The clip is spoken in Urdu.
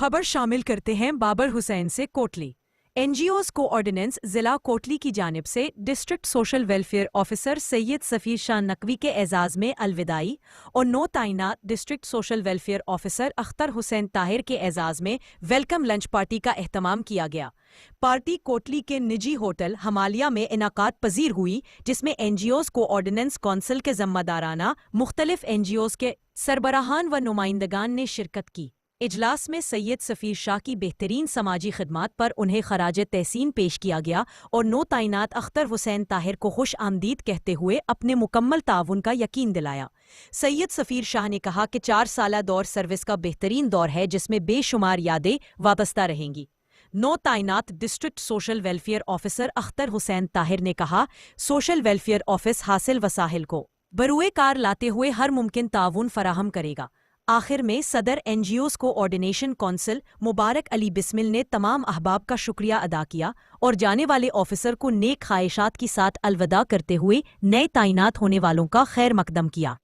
خبر شامل کرتے ہیں بابر حسین سے کوٹلی۔ این جی اوز کو آرڈیننس ضلع کوٹلی کی جانب سے ڈسٹرکٹ سوشل ویلفیئر آفیسر سید سفیر شاہ نقوی کے اعزاز میں الوداعی اور نو تعینات district social welfare officer Akhtar Hussain Tahir کے اعزاز میں ویلکم لنچ پارٹی کا اہتمام کیا گیا۔ پارٹی کوٹلی کے نجی ہوٹل ہمالیہ میں انعقاد پذیر ہوئی، جس میں این جی اوز کو آرڈیننس کونسل کے ذمہ دارانہ مختلف این جی اوز کے سربراہان و نمائندگان نے شرکت کی۔ اجلاس میں سید سفیر شاہ کی بہترین سماجی خدمات پر انہیں خراج تحسین پیش کیا گیا اور نو تعینات اختر حسین طاہر کو خوش آمدید کہتے ہوئے اپنے مکمل تعاون کا یقین دلایا۔ سید سفیر شاہ نے کہا کہ 4 سالہ دور سروس کا بہترین دور ہے، جس میں بے شمار یادیں وابستہ رہیں گی۔ نو تعینات district social welfare officer Akhtar Hussain Tahir نے کہا، سوشل ویلفیئر آفس حاصل وسائل کو بروئے کار لاتے ہوئے ہر ممکن تعاون فراہم کرے گا۔ آخر میں صدر این جی اوز کو آرڈینیشن کونسل مبارک علی بسمل نے تمام احباب کا شکریہ ادا کیا اور جانے والے آفیسر کو نیک خواہشات کے ساتھ الوداع کرتے ہوئے نئے تعینات ہونے والوں کا خیر مقدم کیا۔